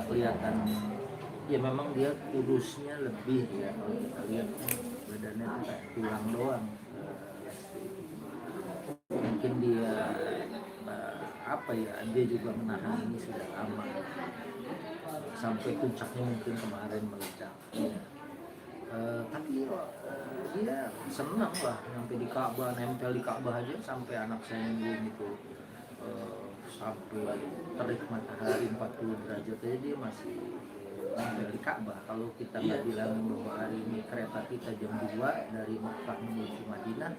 kelihatan ya memang dia kurusnya lebih ya, kalau kita lihat badannya tuh kayak tulang doang. Mungkin dia apa ya, dia juga menahan ini sudah lama sampai puncaknya mungkin kemarin meledak ya. Tapi dia senang lah sampai di Ka'bah, nempel di Ka'bah aja sampai anak saya nungguin itu sampai terik matahari 40 derajat aja dia masih nempel di Ka'bah. Kalau kita nggak bilang bahwa hari ini kereta kita jam 2 dari Mekah menuju Madinah,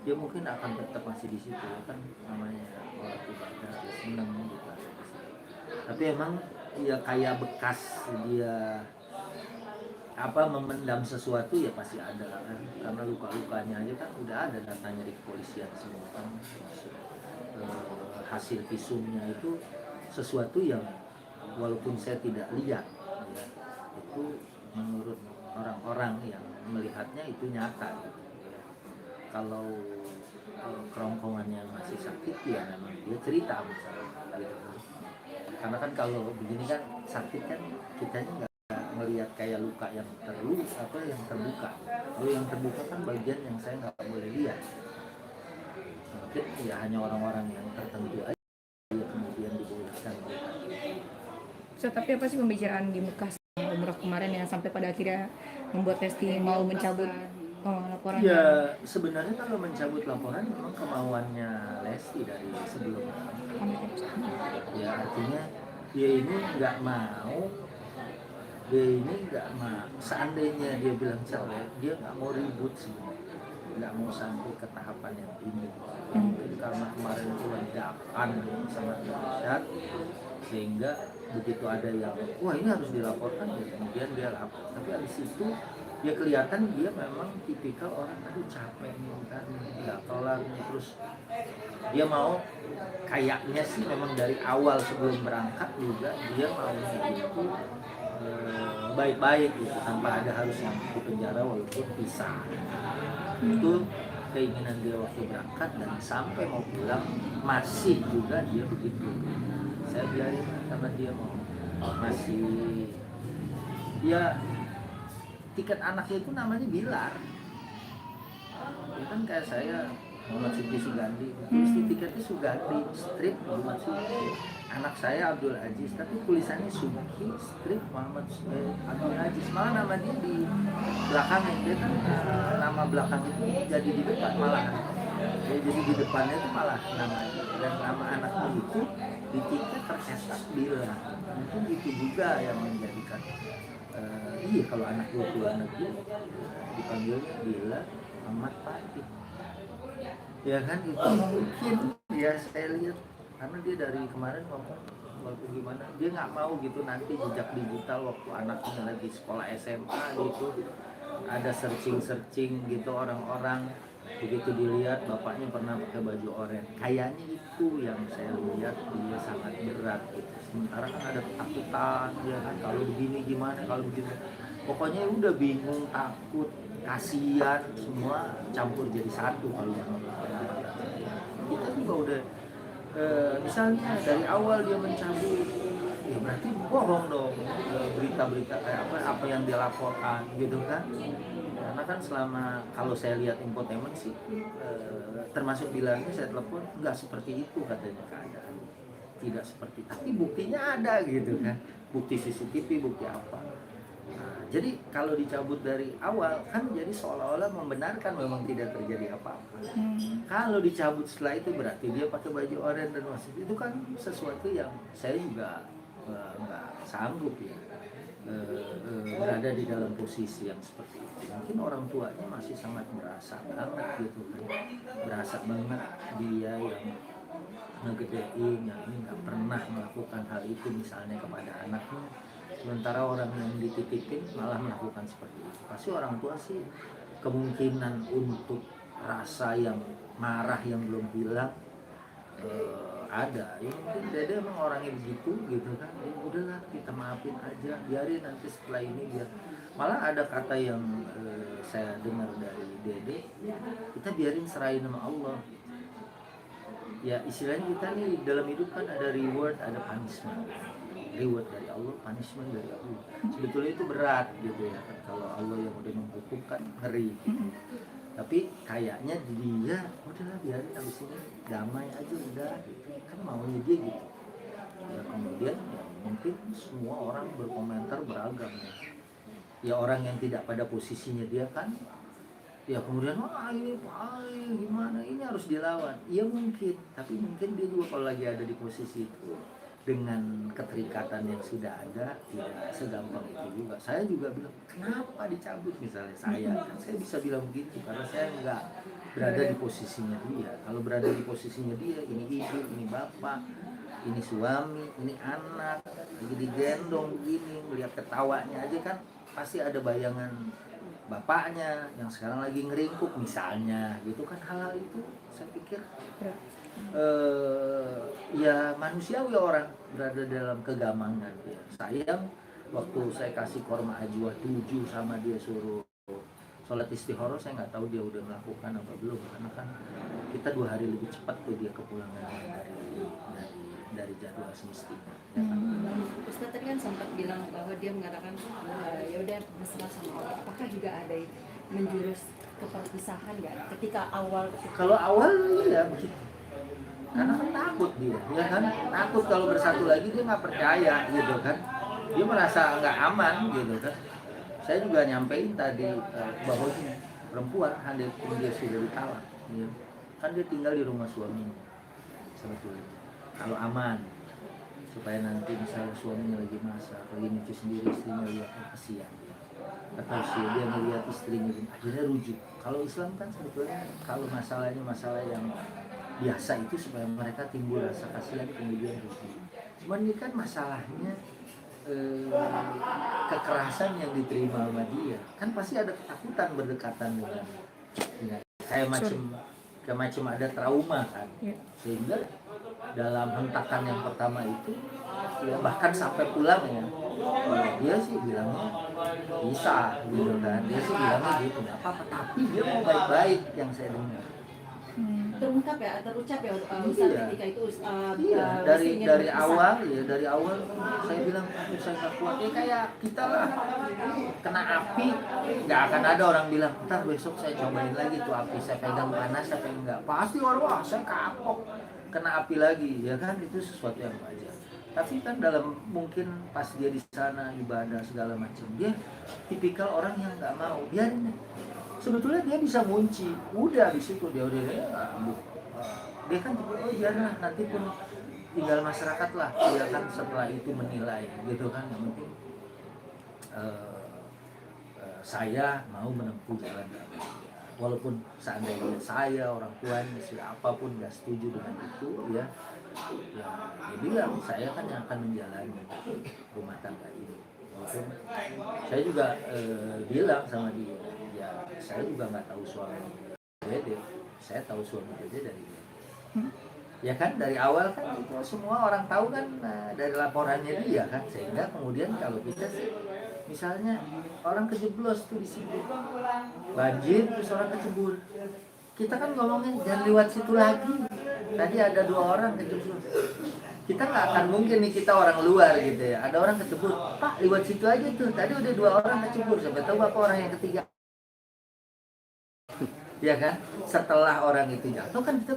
dia mungkin akan tetap masih di situ kan, namanya orang ibadah dia senang gitu. Tapi emang ya kayak bekas dia apa memendam sesuatu ya pasti ada kan, karena luka-lukanya aja kan udah ada datanya di kepolisian semua kan. Hasil visumnya itu sesuatu yang walaupun saya tidak lihat ya, itu menurut orang-orang yang melihatnya itu nyata gitu ya. Kalau kerongkongannya masih sakit ya memang dia cerita misalnya gitu. Karena kan kalau begini kan sakit kan kitanya nggak melihat kayak luka yang apa yang terbuka. Kalau yang terbuka kan bagian yang saya nggak boleh lihat. Mungkin ya hanya orang-orang yang tertentu aja yang kemudian dibolehkan. So, tapi apa sih pembicaraan di Mekah umroh kemarin yang sampai pada akhirnya membuat Lesti mau mencabut laporannya? Ya sebenarnya kalau mencabut laporan memang kemauannya Lesti dari sebelumnya. Ya artinya dia ini nggak mau, seandainya dia bilang cerai, dia nggak mau ribut sebenarnya, nggak mau sampai ke tahapan yang ini. Mungkin karena kemarin itu ledakan sangat dahsyat, sehingga begitu ada yang wah ini harus dilaporkan ya kemudian dia lapor. Tapi habis itu dia kelihatan dia memang tipikal orang aduh capek nih kan nggak kelar nih, terus dia mau kayaknya sih memang dari awal sebelum berangkat juga dia mau itu baik-baik gitu tanpa ada harus yang di penjara walaupun pisah. Itu keinginan dia waktu berangkat dan sampai mau pulang masih juga dia begitu. Saya biarin karena dia mau masih dia tiket anaknya itu namanya Bilar. Ya kan kayak saya Muhammad Siti Sugandi, mesti tiketnya Sugandi, strip Muhammad Siti. Anak saya Abdul Aziz, tapi tulisannya Subki, strip Muhammad Abdul Aziz. Malah nama dia di belakangnya, dia kan nama belakang itu jadi di depan malah. Ya, jadi di depannya itu malah namanya, dan nama anaknya itu di tiket tercetak Bila. Mungkin itu juga yang menjadikan iya kalau anak gue keluar negeri dipanggilnya Bila Ahmad Fatih. Ya kan itu mungkin ya saya lihat karena dia dari kemarin ngomong waktu gimana dia nggak mau gitu nanti jejak digital waktu anaknya lagi sekolah SMA gitu ada searching gitu orang-orang begitu dilihat bapaknya pernah pakai baju oranye kayaknya itu yang saya lihat dia sangat berat gitu. Sementara kan ada ketakutan ya kan kalau begini gimana kalau begitu pokoknya udah bingung takut kasihan semua campur jadi satu kalau yang kita juga udah misalnya dari awal dia mencabut ya berarti bohong dong berita-berita kayak apa yang dia laporkan gitu kan. Karena kan selama kalau saya lihat infotainment sih termasuk bilangnya saya telepon nggak seperti itu katanya keadaan tidak seperti tapi buktinya ada gitu kan bukti CCTV bukti apa. Nah, jadi kalau dicabut dari awal kan jadi seolah-olah membenarkan memang tidak terjadi apa-apa. Kalau dicabut setelah itu berarti dia pakai baju oranye dan masih itu kan sesuatu yang saya juga nggak sanggup ya berada di dalam posisi yang seperti itu. Mungkin orang tuanya masih sangat berasa banget gitu kan, berasa banget dia yang ngegedein yang ini nggak pernah melakukan hal itu misalnya kepada anaknya. Sementara orang yang dititipin malah melakukan seperti itu. Pasti orang tua sih kemungkinan untuk rasa yang marah yang belum hilang ada. Ya mungkin Dede emang orangnya begitu gitu kan. Ya udahlah kita maafin aja, biarin nanti setelah ini biar. Malah ada kata yang saya dengar dari Dede, kita biarin serahin sama Allah. Ya istilahnya kita nih dalam hidup kan ada reward, ada punishment. reward dari Allah, punishment dari Allah. Sebetulnya itu berat gitu ya kan, kalau Allah yang udah menghukum kan ngeri gitu. Tapi kayaknya dia udahlah biarin abis ini damai aja udah gitu. Kan maunya dia gitu ya. Kemudian ya, mungkin semua orang berkomentar beragam ya. Ya orang yang tidak pada posisinya dia kan ya kemudian wah ini gimana ini harus dilawan. Iya mungkin, tapi mungkin dia juga kalau lagi ada di posisi itu dengan keterikatan yang sudah ada tidak segampang itu juga. Saya juga bilang kenapa dicabut misalnya saya kan saya bisa bilang begitu karena saya nggak berada di posisinya dia. Kalau berada di posisinya dia, ini ibu, ini bapak, ini suami, ini anak lagi digendong begini, melihat ketawanya aja kan pasti ada bayangan bapaknya yang sekarang lagi ngeringkuk misalnya gitu kan. Hal-hal itu saya pikir ya manusiawi orang berada dalam kegamangan ya. Sayang waktu saya kasih korma ajwa 7 sama dia suruh sholat istikharah, saya nggak tahu dia udah melakukan apa belum karena kan kita 2 hari lebih cepat tuh dia kepulangan dari jadwal semestinya ya kan? Ustaz tadi kan sempat bilang bahwa dia mengatakan ya udah mesra sama Allah. Apakah juga ada menjurus ke perpisahan nggak ketika awal? Kalau awal ya begitu, karena kan takut dia, ya kan takut kalau bersatu lagi dia nggak percaya gitu kan, dia merasa nggak aman gitu kan. Saya juga nyampein tadi bahwa perempuan handai pun dia sudah ditalak, ya. Kan dia tinggal di rumah suaminya sebetulnya. Kalau aman, supaya nanti misalnya suaminya lagi masak, lagi nyuci sendiri, istrinya lihat kasihan atau dia ngelihat istrinya akhirnya rujuk. Kalau Islam kan sebetulnya kalau masalahnya masalah yang biasa itu supaya mereka timbul rasa kasihan kemudian rujuk. Cuman ini kan masalahnya kekerasan yang diterima sama dia, kan pasti ada ketakutan berdekatan dengan kayak macam ada trauma kan, sehingga dalam hentakan yang pertama itu ya bahkan sampai pulang ya dia sih bilangnya bisa gitu kan, dia sih bilangnya gitu nggak apa-apa, tapi dia mau baik-baik yang saya dengar. Terungkap ya, terucap ya Ustaz ketika itu iya dari awal ya, dari awal saya bilang saya nggak kuat ya, kayak kita lah kena api nggak akan ada orang bilang ntar besok saya cobain lagi tuh api, saya pegang panas saya enggak, pasti orang wah saya kapok kena api lagi ya kan, itu sesuatu yang wajar. Tapi kan dalam mungkin pas dia di sana ibadah segala macam, dia tipikal orang yang nggak mau biarin. Sebetulnya dia bisa ngunci, udah di situ dia dia kan oh biarlah nanti pun tinggal masyarakat lah, dia kan setelah itu menilai gitu kan. Yang penting saya mau menempuh jalan walaupun seandainya saya orang tuanya siapapun nggak setuju dengan itu ya dia bilang saya kan yang akan menjalani rumah tangga ini. Walaupun saya juga bilang sama dia ya saya juga nggak tahu suami Dede, saya tahu suami Dede dari dia. Ya kan dari awal kan itu semua orang tahu kan dari laporannya dia kan, sehingga kemudian kalau kita sih misalnya orang kejeblos tuh di situ banjir terus orang kecebur, kita kan ngomongin jangan lewat situ lagi, tadi ada 2 orang kecebur, kita nggak akan mungkin nih kita orang luar gitu ya, ada orang kecebur pak lewat situ aja tuh tadi udah 2 orang kecebur, sampai tahu bapak orang yang ketiga ya kan. Setelah orang itu jatuh kan kita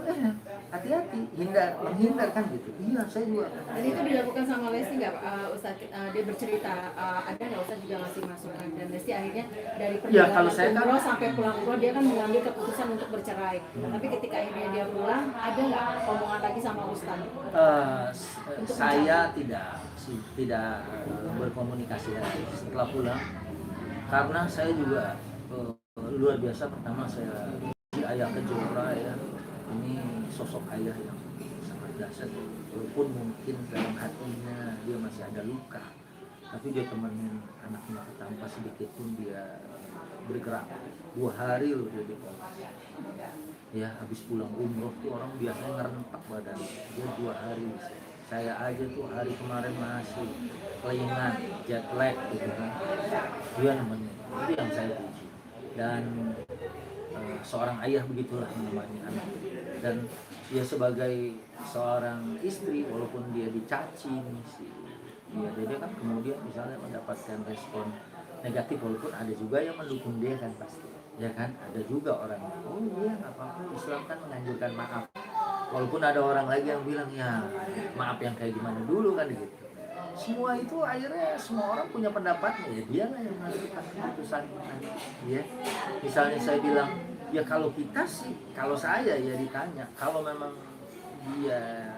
hati-hati menghindar kan gitu. Iya saya juga. Dan itu dilakukan sama Lesti nggak Ustaz? Dia bercerita ada nggak Ustaz juga ngasih masukan, dan Lesti akhirnya dari perjalanan umroh sampai pulang umroh dia kan mengambil keputusan untuk bercerai. Tapi ketika akhirnya dia pulang ada nggak omongan lagi sama Ustaz? Saya tidak berkomunikasi lagi setelah pulang karena saya juga luar biasa. Pertama saya si ayah Kejora ya, ini sosok ayah yang sangat dahsyat, walaupun mungkin dalam hatinya dia masih ada luka, tapi dia temenin anaknya tanpa sedikit pun dia bergerak. 2 hari loh dia di Polres ya, habis pulang umroh tuh orang biasanya ngerentak badan, dia 2 hari. Saya aja tuh hari kemarin masih kelingan jet lag gitu kan, dia nemenin, itu yang saya puji. Dan seorang ayah begitulah menemani anak, dan dia sebagai seorang istri walaupun dia dicaci si Ya, dia kan kemudian misalnya mendapatkan respon negatif, walaupun ada juga yang mendukung dia kan pasti, ya kan, ada juga orang, oh iya nggak apa-apa, Islam kan menganjurkan maaf, walaupun ada orang lagi yang bilang ya maaf yang kayak gimana dulu kan gitu. Semua itu akhirnya semua orang punya pendapatnya, ya dia lah yang menentukan keputusan nanti, ya. Misalnya saya bilang ya kalau kita sih, kalau saya ya ditanya, kalau memang dia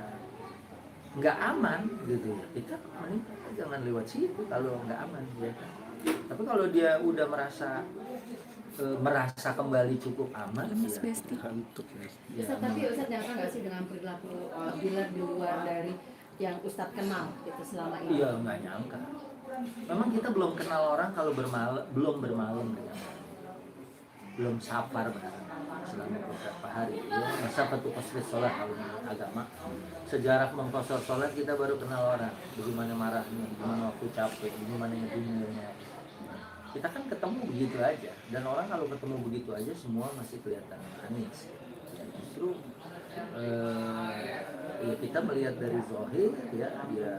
nggak aman gitu ya, kita mending jangan lewat situ kalau nggak aman, ya kan. Tapi kalau dia udah merasa kembali cukup aman, Lemes ya, Besti. ya, Ustadz, tapi Ustadz nyangka nggak sih dengan perilaku Bilar di luar dari yang Ustadz kenal gitu selama ini? iya nggak nyangka. Memang kita belum kenal orang kalau belum bermalam dengan orang. Belum safar bareng selama beberapa hari, ya. Masa satu qasri sholat kalau menurut agama, sejarah mengkosor sholat kita baru kenal orang, bagaimana marahnya, bagaimana waktu capek, bagaimana dunianya. Kita kan ketemu begitu aja, dan orang kalau ketemu begitu aja semua masih kelihatan manis. Ya, justru ya kita melihat dari zahir, ya dia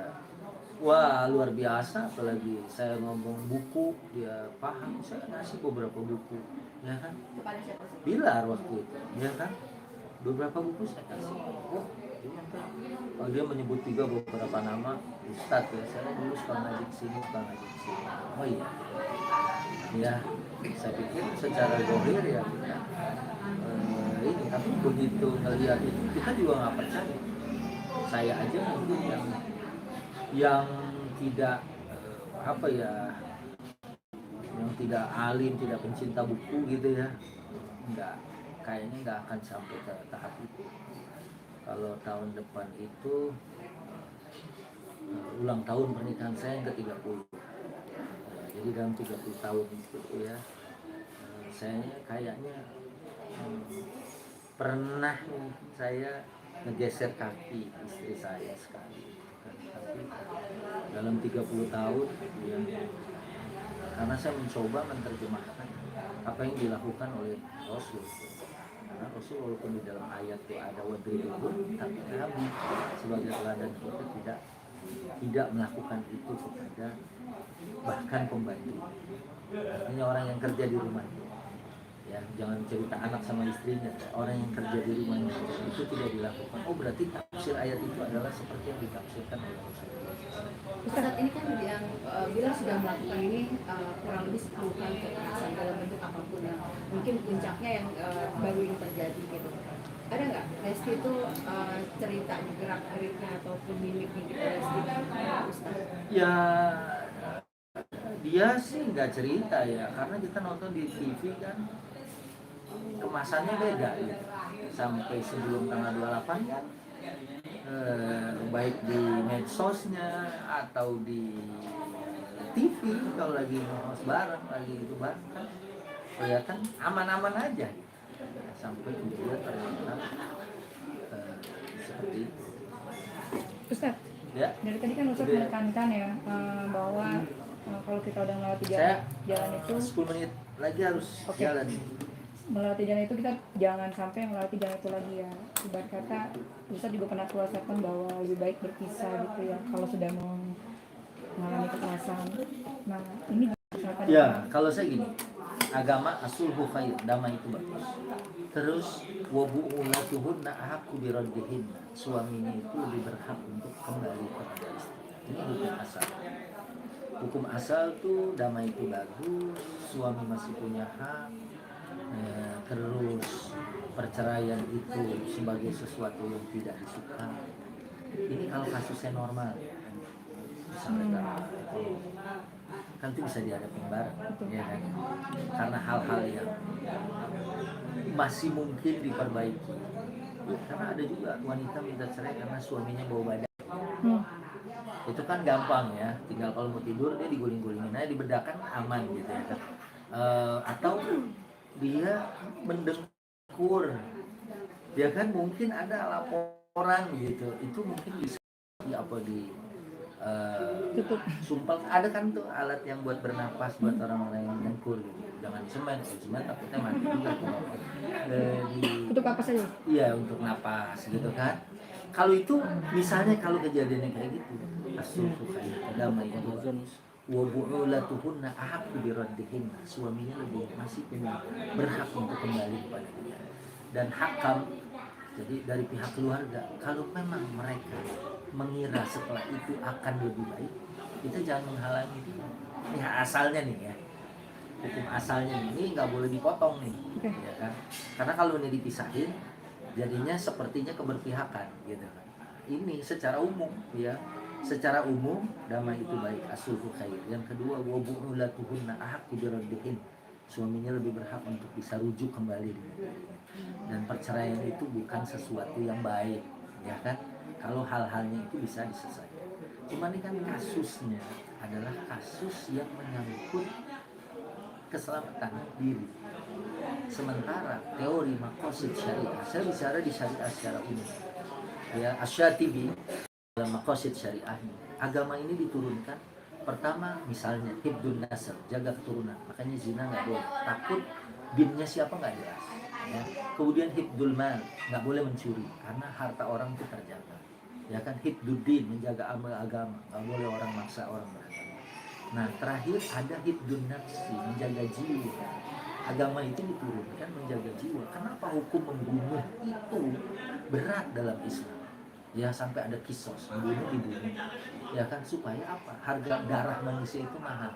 wah luar biasa, apalagi saya ngomong buku dia paham, saya ngasih beberapa buku, ya kan, Kepada siapa sih? Bilar waktu itu, ya kan, beberapa buku saya kasih. Oh, oh, dia menyebut juga beberapa nama Ustadz, ya saya dulu suka ngaji kesini, suka ngaji kesini. Oh iya, ya saya pikir secara zahir ya kita ini, tapi begitu ngelihat itu kita juga nggak percaya. Saya aja mungkin yang tidak apa ya, yang tidak alim, tidak pencinta buku gitu ya, kayaknya nggak akan sampai ke tahap itu. Kalau tahun depan itu ulang tahun pernikahan saya yang ke-30, jadi dalam 30 tahun itu ya, saya kayaknya pernah saya ngegeser kaki istri saya sekali. Tapi dalam 30 tahun ya, karena saya mencoba menerjemahkan apa yang dilakukan oleh Rasul. Karena Rasul walaupun di dalam ayat itu ada wadribun, tapi Nabi sebagai teladan kita tidak melakukan itu kepada bahkan pembantu. Artinya orang yang kerja di rumah itu, ya jangan cerita anak sama istrinya, orang yang kerja di rumahnya itu tidak dilakukan. Oh berarti tafsir ayat itu adalah seperti yang ditafsirkan oleh Rasulullah. Ustadz, ini kan yang Bilar sudah melakukan ini kurang lebih 10 kali kekerasan dalam bentuk apapun, ya. Mungkin puncaknya yang baru ini terjadi gitu. Ada nggak Lesti itu cerita gerak-geriknya ataupun mimiknya gitu Lesti, Ustadz? Ya dia sih nggak cerita ya, karena kita nonton di TV kan kemasannya beda gitu. Sampai sebelum tanggal 28 kan baik di medsosnya atau di TV kalau lagi ngos bareng, lagi itu bareng kan kelihatan aman-aman aja, sampai kemudian ternyata seperti itu. Ustaz, Ya, dari tadi kan Ustaz menekankan ya bahwa kalau kita udah melewati saya jalan itu 10 menit lagi harus jalan. Melewati jalan itu kita jangan sampai melewati jalan itu lagi ya. Ibarat kata Ustaz juga pernah keluarkan bahwa lebih baik berpisah gitu ya kalau sudah mengalami kekerasan. Nah ini Ya kalau saya gini, agama asulhu khair, damai itu bagus. Terus wabu'ulatuhunna ahaqqu biraddihinna, suaminya itu lebih berhak untuk kembali kepada istri. Ini hukum asal. Hukum asal tuh damai itu bagus, suami masih punya hak. Terus perceraian itu sebagai sesuatu yang tidak disuka. Ini kalau kasusnya normal ya, misalnya kan itu bisa dihadapin bareng, ya kan? Karena hal-hal yang masih mungkin diperbaiki. Karena ada juga wanita minta cerai karena suaminya bau badan. Itu kan gampang ya, tinggal kalau mau tidur dia diguling-gulingin aja, dibedakan aman gitu ya kan. Atau dia mendengkur, dia kan mungkin ada laporan gitu, itu mungkin bisa sumpel, ada kan tuh alat yang buat bernapas buat orang-orang yang mendengkur gitu. Jangan semen takutnya mati juga tuh. untuk apa saja? Iya, untuk napas gitu kan. Kalau itu misalnya kalau kejadiannya kayak gitu, as-sulhu khair, damai itu bagus. Wa bu'ulatuhunna ahaqqu biraddihinna, suaminya masih punya berhak untuk kembali kepada dia. Dan hakam, jadi dari pihak keluarga, kalau memang mereka mengira setelah itu akan lebih baik, kita jangan menghalangi dia. Ini asalnya nih ya, hukum asalnya ini nggak boleh dipotong nih, ya kan? Karena kalau ini dipisahin, jadinya sepertinya keberpihakan, gitu kan? Ini secara umum, ya, secara umum damai itu baik, as-sulhu khair. Yang kedua, wa bu'ulatuhunna ahaqqu biraddihin, suaminya lebih berhak untuk bisa rujuk kembali. Dan perceraian itu bukan sesuatu yang baik, ya kan? Kalau hal-halnya itu bisa diselesaikan. Cuma ini kan kasusnya adalah kasus yang menyangkut keselamatan diri. Sementara teori maqasid syariah, saya bicara di syariah secara umum. Ya, Asy-Syatibi dalam maqasid syariahnya, agama ini diturunkan pertama misalnya hibdun nasab, jaga keturunan. Makanya zina nggak boleh, takut binnya siapa nggak jelas. Ya. Kemudian hibdul mal, nggak boleh mencuri karena harta orang itu terjaga. Ya kan, hibduddin, menjaga amal agama, nggak boleh orang maksa orang beragama. Nah terakhir ada hibdun nafsi, menjaga jiwa. Agama itu diturunkan menjaga jiwa. Kenapa hukum membunuh itu berat dalam Islam? Ya sampai ada kisos, membunuh dibunuh. Ya kan, supaya apa? Harga darah manusia itu mahal.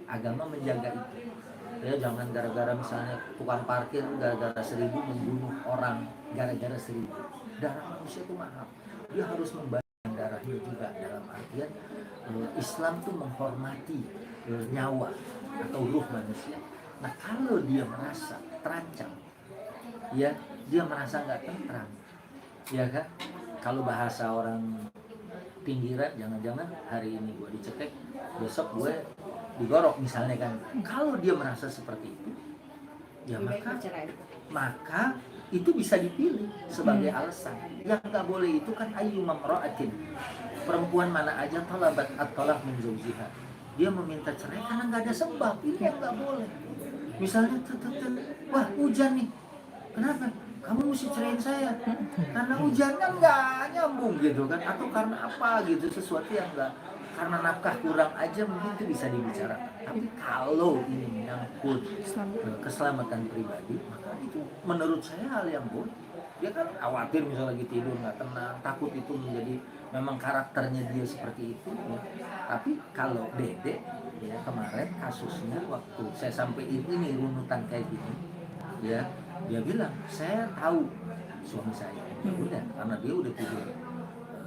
Agama menjaga itu. Ya jangan gara-gara misalnya tukang parkir gara-gara 1.000 membunuh orang gara-gara 1.000. Darah manusia itu mahal. Dia harus membayar darahnya juga, dalam artian Islam tuh menghormati nyawa atau ruh manusia. Nah kalau dia merasa terancam, ya dia merasa nggak tentram, ya kan? Kalau bahasa orang pinggiran, jangan-jangan hari ini gue dicekek, besok gue digorok misalnya kan. Kalau dia merasa seperti itu, ya maka itu bisa dipilih sebagai alasan. Yang nggak boleh itu kan ayyuma mra'atin, perempuan mana aja talabat at-talaq min zawjiha, dia meminta cerai karena nggak ada sebab, ini yang nggak boleh. Misalnya wah hujan nih, kenapa kamu mesti ceraiin saya? Karena hujan kan nggak nyambung gitu kan, atau karena apa gitu, sesuatu yang nggak, karena nafkah kurang aja mungkin itu bisa dibicarakan. Tapi kalau ini menyangkut keselamatan pribadi, maka itu menurut saya hal yang boleh. Dia kan khawatir misalnya lagi tidur nggak tenang, takut itu menjadi memang karakternya dia seperti itu, ya. Tapi kalau Dede ya kemarin kasusnya waktu saya sampaikan ini runutan kayak gini, ya dia bilang saya tahu suami saya, udah karena dia udah tidur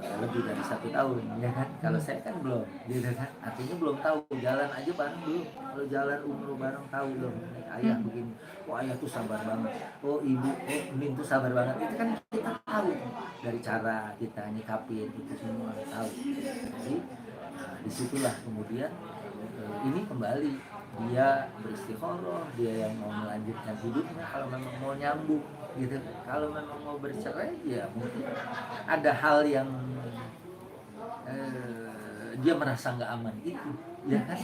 lebih dari 1 tahun, ya kan? Kalau saya kan belum, gitu kan? Artinya belum tahu, jalan aja bareng belum. Kalau jalan umroh bareng tahu belum. Ayah begini, oh ayah tuh sabar banget, oh ibu, oh Min tuh sabar banget. Itu kan kita tahu dari cara kita nyikapin itu semua tahu. Jadi disitulah kemudian ini kembali dia beristikharah, dia yang mau melanjutkan hidupnya kalau memang mau nyambung gitu. Kalau memang mau bercerai ya mungkin ada hal yang dia merasa nggak aman itu, ya kan?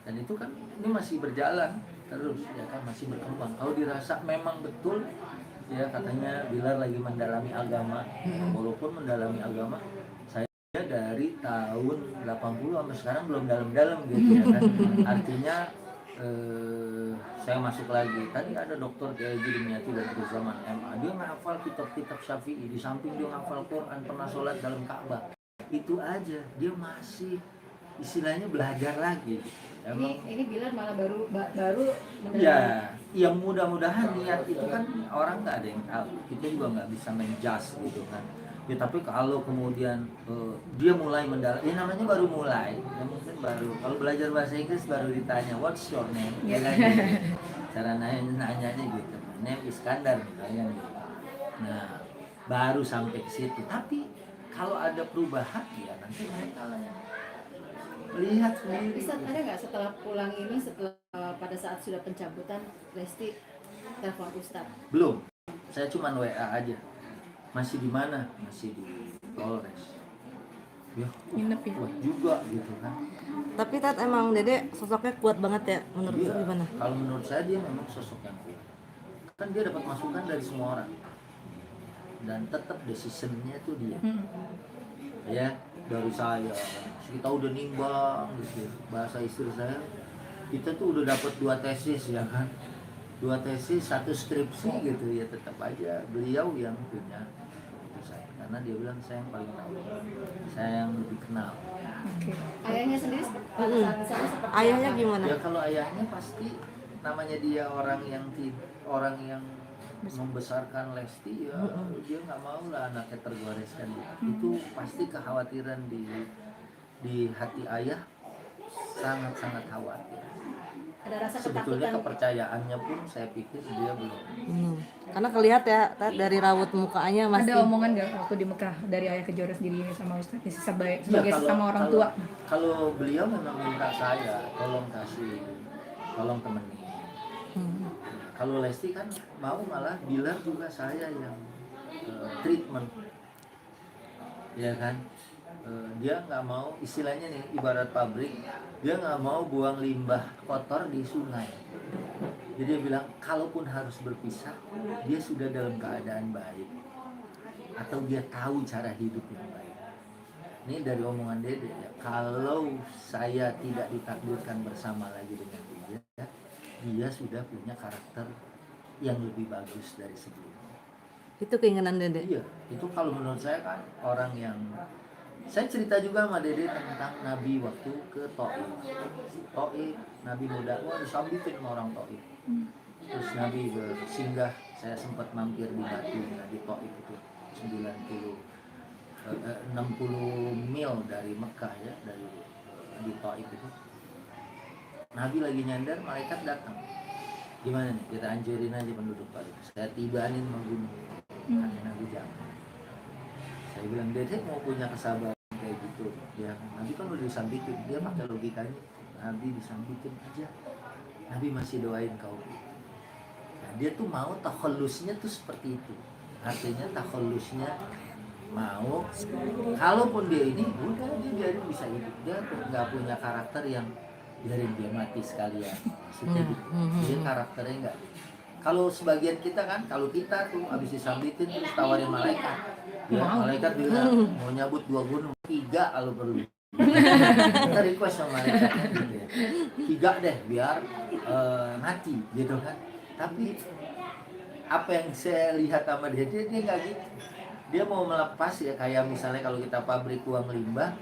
Dan itu kan ini masih berjalan terus, ya kan, masih berkembang. Kalau dirasa memang betul, ya katanya Bilar lagi mendalami agama, walaupun mendalami agama saya dari tahun 80 sampai sekarang belum dalam-dalam gitu, ya kan? Artinya saya masuk lagi. Tadi ada dokter Kiai Dimyati dari zaman MA, dia ngafal kitab-kitab Syafi'i, di samping dia ngafal Quran, pernah sholat dalam Ka'bah. Itu aja dia masih istilahnya belajar lagi. Emang, ini Bilar malah baru ya, yang mudah-mudahan niat itu kan orang nggak ada yang tahu, kita juga nggak bisa menjudge gitu kan. Ya tapi kalau kemudian dia mulai mendalam, ya namanya baru mulai, ya mungkin baru, kalau belajar bahasa Inggris baru ditanya what's your name, ya kan gitu. Cara nanyanya gitu, name Iskandar misalnya gitu. Nah baru sampai ke situ. Tapi kalau ada perubahan ya nanti mereka lah yang lihat sendiri. Bisa ada nggak setelah pulang ini, setelah pada saat sudah pencabutan, Lesti telepon Ustadz? Belum, saya cuma WA aja. Masih di mana? Masih di Polres. Ya, Nginep ya? kuat juga gitu kan. Tapi Tat emang Dede sosoknya kuat banget ya, menurut Iya, lu gimana? kalau menurut saya dia memang sosok yang kuat. Kan dia dapat masukan dari semua orang. Dan tetap decisionnya tuh dia. Ya, dari saya, si kita udah nimbang gitu. Bahasa istri saya, kita tuh udah dapat 2 tesis ya kan, 2 tesis 1 skripsi gitu ya, tetap aja beliau yang punya saya, karena dia bilang saya yang paling tahu, saya yang lebih kenal. Oke. Ayahnya sendiri seperti Ayahnya apa? gimana? Ya kalau ayahnya pasti namanya dia orang yang membesarkan Lesti ya, dia nggak mau lah anaknya tergoreskan. Itu pasti kekhawatiran di hati ayah, sangat khawatir. Ada rasa Sebetulnya ketakutan. kepercayaannya pun saya pikir dia belum. Karena kelihatan ya Tat, dari raut mukanya masih. Ada omongan nggak waktu di Mekah dari ayah Kejora sendiri sama Ustadz sebagai Ya, sesama orang tua? Kalau beliau memang minta saya tolong temenin. Kalau Lesti kan mau, malah bilang juga saya yang treatment, ya kan. Dia nggak mau, istilahnya nih ibarat pabrik, dia nggak mau buang limbah kotor di sungai. Jadi dia bilang kalaupun harus berpisah, dia sudah dalam keadaan baik atau dia tahu cara hidup yang baik. Ini dari omongan Dede ya, kalau saya tidak ditakdirkan bersama lagi dengan dia sudah punya karakter yang lebih bagus dari sebelumnya. Itu keinginan Dede. Iya, itu kalau menurut saya kan orang yang, saya cerita juga sama Dede tentang Nabi waktu ke Taif. Nabi muda, wah disambitin sama orang Taif. Terus Nabi bersinggah, saya sempat mampir di Batunya di Taif itu 60 mil dari Mekah ya, dari di Taif itu. Nabi lagi nyandar, malaikat datang. Gimana nih, kita anjurin aja penduduk Taif, saya tibanin membunuh. Kata Nabi jangan. Saya bilang, Dede mau punya kesabaran kayak gitu ya, Nabi kan udah disambitin, dia pakai logikanya, Nabi disambitin aja, Nabi masih doain kau. Nah, dia tuh mau takhallusnya tuh seperti itu, artinya takhallusnya mau, kalaupun dia ini udah dia biarin bisa hidup, dia tuh nggak punya karakter yang biarin dia mati sekalian, maksudnya gitu. Dia karakternya nggak. Kalau sebagian kita kan, kalau kita tuh abis disambitin terus tawarin malaikat, ya malaikat bilang mau nyabut 2 gunung, 3 kalau perlu. Kita request sama malaikatnya gitu ya, 3 deh biar mati gitu kan. Tapi apa yang saya lihat sama dia nggak gitu. Dia mau melepas ya, kayak misalnya kalau kita pabrik buang limbah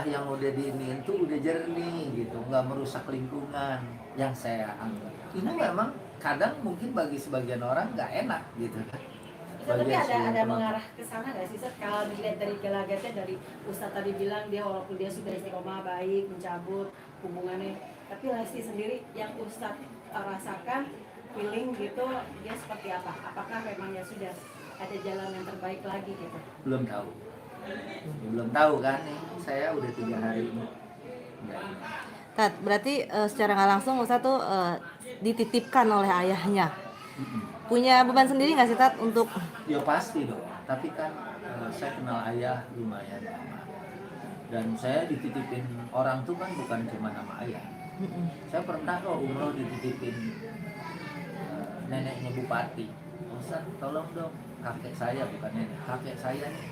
yang udah diinin tuh udah jernih gitu, nggak merusak lingkungan. Yang saya anggap ini memang kadang mungkin bagi sebagian orang nggak enak gitu kan. Tapi ada mengarah ke sana nggak sih, Ustaz? Kalau dilihat dari gelagatnya, dari Ustadz tadi bilang dia walaupun dia sudah istiqomah baik mencabut hubungannya, tapi Lesti sendiri yang Ustadz rasakan feeling gitu, dia seperti apa? Apakah memang ya sudah ada jalan yang terbaik lagi gitu? Belum tahu kan nih, saya udah 3 hari ini. Tat, berarti secara nggak langsung Ustadz tuh dititipkan oleh ayahnya. Punya beban sendiri nggak sih Tat untuk? Ya pasti dong, tapi kan saya kenal ayah lumayan lama, dan saya dititipin orang tuh kan bukan cuma nama ayah. Saya pernah kok umroh dititipin neneknya bupati. Ustaz tolong dong, kakek saya, bukan nenek, kakek saya nih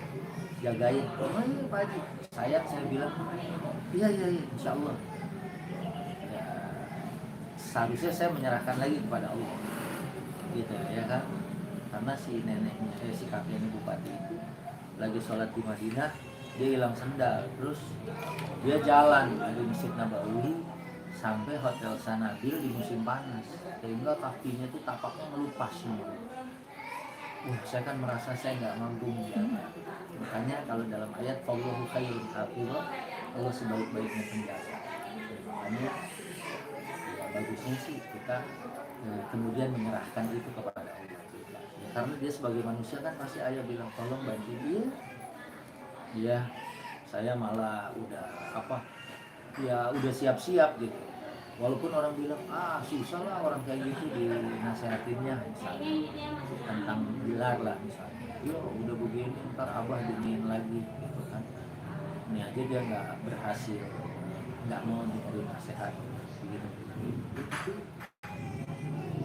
jagain. Oh iya Pak Haji, saya bilang iya insya Allah. Ya, seharusnya saya menyerahkan lagi kepada Allah gitu ya kan, karena si neneknya si kakeknya bupati itu lagi sholat di Madinah, dia hilang sendal, terus dia jalan dari Masjid Nabawi sampai Hotel Sanabil di musim panas, sehingga kakinya tuh tapaknya melupas semua. Saya kan merasa saya nggak mampu menjaga. Makanya kalau dalam ayat Allahu khairun hafizah, Allah sebaik-baiknya penjaga. Makanya ya, bagusnya sih kita kemudian menyerahkan itu kepada Allah. Ya, karena dia sebagai manusia kan pasti ayah bilang tolong bantu dia. Ya, saya malah udah siap-siap gitu. Walaupun orang bilang susah lah orang kayak gitu dinasehatinnya, misalnya tentang Bilar lah misalnya, udah begini ntar abah dingin lagi gitu kan. Ini aja dia nggak berhasil, nggak mau diberi nasihat begitu.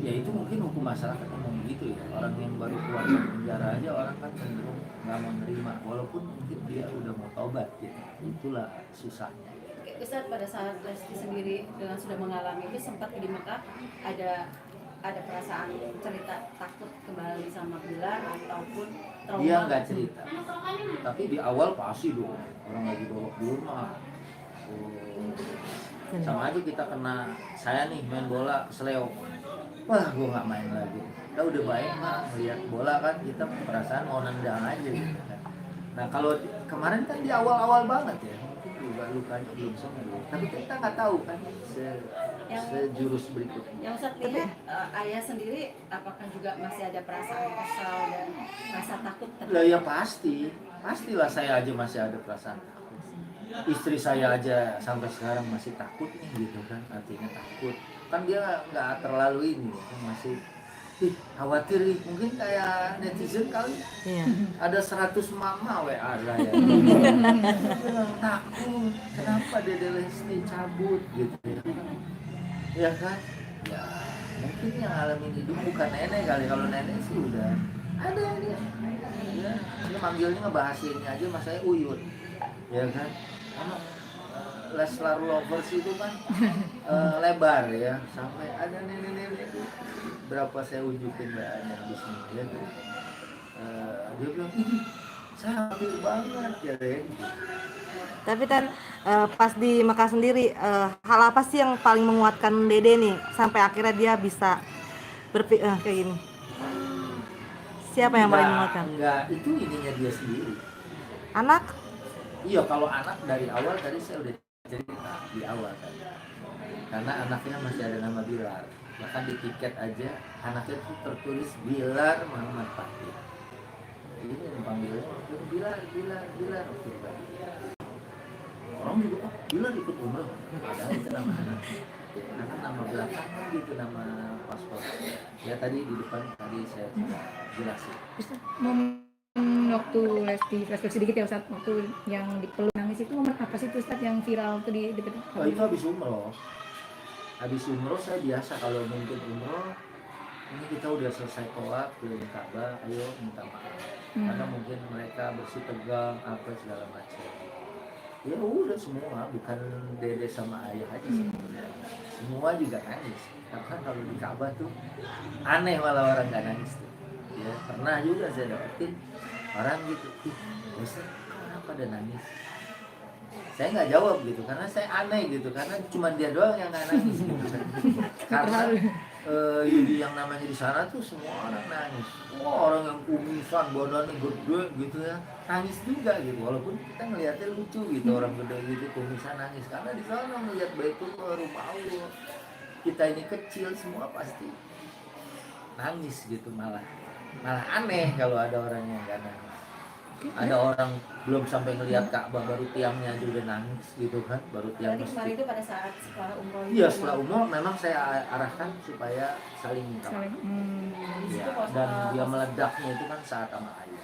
Ya itu mungkin hukum masyarakat ngomong gitu ya. Orang yang baru keluar dari penjara aja orang kan cenderung nggak mau nerima, walaupun mungkin dia udah mau tobat gitu. Itulah susahnya. Ustaz, pada saat Lesti sendiri dengan sudah mengalami itu sempat di Mekah ada perasaan cerita takut kembali sama Bilar ataupun trauma? Dia nggak cerita, tapi di awal pasti dong orang lagi babak belur mah. Sama aja kita kena, saya nih main bola kesleo, wah gue nggak main lagi. Kita udah baik mah melihat bola kan kita perasaan mau nendang aja gitu kan. Nah kalau kemarin kan di awal-awal banget ya, mungkin lukanya belum sembuh, tapi kita nggak tahu kan sejurus berikutnya. Yang Ustaz lihat ayah sendiri apakah juga masih ada perasaan kesal dan rasa takut? Lah ya pastilah saya aja masih ada perasaan takut. Istri saya aja sampai sekarang masih takut nih gitu kan, artinya takut. Kan dia nggak terlalu ini kan masih khawatir nih, mungkin kayak netizen kali. Iya. Ada 100 mama WA saya. Takut, kenapa Dede Lesti cabut gitu ya. Ya kan? Ya mungkin yang ngalamin hidup bukan nenek kali, kalau nenek sih udah ada dia. Ya, dia manggilnya ngebahas ini aja mas saya Uyut. Ya kan? Karena Leslar Lovers itu kan lebar ya, sampai ada nenek-nenek itu berapa saya unjukin mbaknya bismillah tuh. Dia bilang ini saya happy banget ya Ren. Tapi Tan, pas di Mekah sendiri, hal apa sih yang paling menguatkan Dede nih sampai akhirnya dia bisa kayak gini? Siapa yang paling menguatkan? Enggak, itu ininya dia sendiri. Anak? Iya, kalau anak dari awal tadi saya udah cerita di awal tadi. Karena anaknya masih ada nama Bilar. Bahkan di tiket aja anaknya itu tertulis Bilar Muhammad Fakih. Ini yang panggilnya Bilar. Orang juga Bilar ikut umroh. Padahal itu nama anak. Karena nama belakangnya gitu, nama paspor. Ya tadi di depan tadi saya jelasin. Waktu Lesti flashback sedikit ya Ustaz, waktu yang dipeluk nangis itu momen apa sih Ustaz yang viral tuh di Oh itu habis umroh. Habis umroh saya biasa kalau mungkin umroh ini kita udah selesai tawaf keliling Ka'bah, ayo minta maaf. Karena mungkin mereka bersih tegang apa segala macam. Ya udah semua, bukan Dede sama ayah aja sebenarnya. Semua juga nangis. Karena kalau di Ka'bah tuh aneh malah orang nggak nangis tuh. Ya pernah juga saya dapetin orang gitu, kenapa ada nangis? Saya nggak jawab gitu, karena saya aneh gitu, karena cuma dia doang yang nggak nangis gitu. Karena yang namanya di sana tuh semua orang nangis. Wah orang yang kumisan, badannya gede gitu ya, nangis juga gitu. Walaupun kita ngeliatnya lucu gitu, orang gede gitu kumisan nangis. Karena di sana melihat Baitullah, rumah Allah, kita ini kecil semua pasti nangis gitu, malah aneh kalau ada orang yang nggak nangis. Ada orang belum sampai ngelihat Ka'bah baru tiangnya aja udah nangis gitu kan, baru tiang Berarti kemarin itu pada saat setelah umroh? Iya setelah umroh memang saya arahkan supaya saling minta maaf. Ya, dan dia meledaknya itu kan saat sama ayah.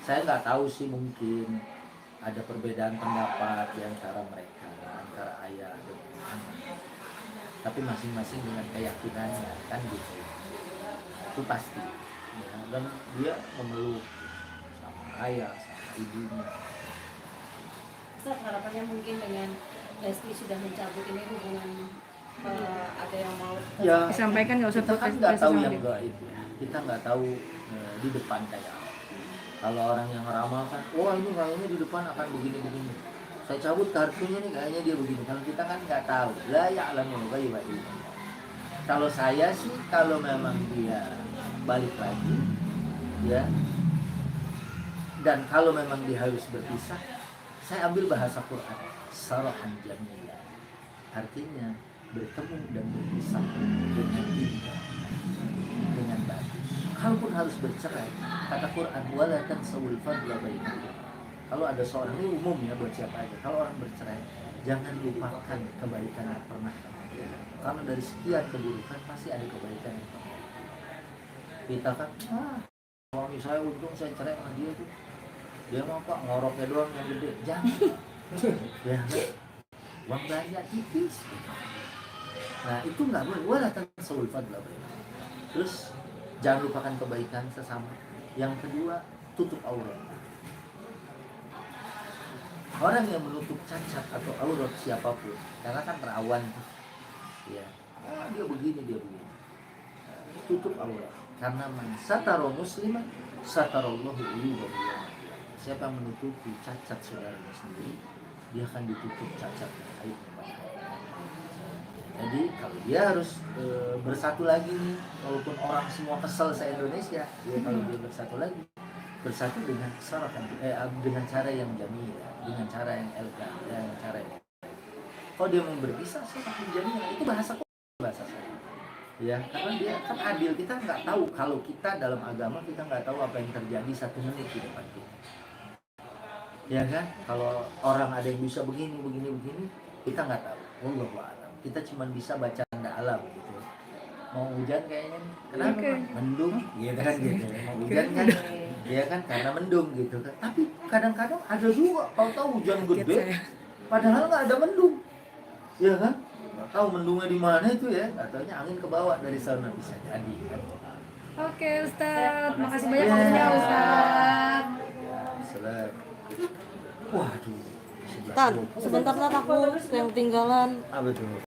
Saya nggak tahu sih, mungkin ada perbedaan pendapat di antara mereka, antara ayah dan anak. Tapi masing-masing dengan keyakinannya kan gitu. Itu pasti. Ya, dan dia memeluk sama ayah, sama ibunya. Ustaz, harapannya mungkin dengan Lesti sudah mencabut ini hubungan ada yang mau Ya, disampaikan nggak usah kita kan nggak tahu yang itu. gaib. Kita nggak tahu di depan kayak apa. Kalau orang yang ramalkan, wah ini kayaknya di depan akan begini-begini. Saya cabut kartunya nih kayaknya dia begini. Kalau kita kan nggak tahu. La ya'lamu ghaiba illallah. Kalau saya sih, kalau memang dia balik lagi, ya. Dan kalau memang dia harus berpisah, saya ambil bahasa Quran, sarahan jamila. Artinya bertemu dan berpisah dengan indah, dengan bagus. Kalaupun harus bercerai, kata Quran, wala tansawul fadla bainakum. Kalau ada seorang, ini umum ya buat siapa aja. Kalau orang bercerai, jangan lupakan kebaikan yang pernah kamu. Karena dari sekian keburukan pasti ada kebaikan yang pernah. Kita kan, suami saya untung saya cerai sama dia tuh. Dia mau pak ngoroknya doang yang gede, jangan. Ya, uang belanja tipis. Nah itu nggak boleh. Wala tansawul fadla bainakum. Terus jangan lupakan kebaikan sesama. Yang kedua, tutup aurat. Orang yang menutup cacat atau aurat siapapun, karena kan rawan tuh, ya, dia begini, dia begini. Tutup aurat. Karena man sataro musliman satarallahu uyubahu. Siapa yang menutupi cacat saudaranya sendiri, dia akan ditutup cacatnya, aibnya. Jadi kalau dia harus bersatu lagi nih, walaupun orang semua kesel se-Indonesia, dia kalau dia bersatu dengan dengan cara yang jamil, dengan cara yang elegan, dengan cara yang kalau dia mau berpisah, saya akan jamil. Itu bahasa saya. Ya, karena dia kan adil. Kita nggak tahu, kalau kita dalam agama kita nggak tahu apa yang terjadi 1 menit di depan kita. Ya kan? Kalau orang ada yang bisa begini, kita nggak tahu. Wallahu a'lam. Kita cuma bisa baca tanda alam gitu. Mau hujan kayaknya, kenapa? Mendung, gitu kan gitu. Mau hujan kan, ya kan karena mendung gitu kan. Tapi kadang-kadang ada juga, tahu hujan gede, padahal nggak ada mendung, ya kan? Nggak tahu mendungnya di mana itu ya. Katanya angin ke bawah dari sana, bisa jadi. Kan? Oke Ustadz, makasih banyak waktunya Ustadz. Selat. Waduh. Tan, sebentar Tan, aku yang tinggalan. Apa tuh?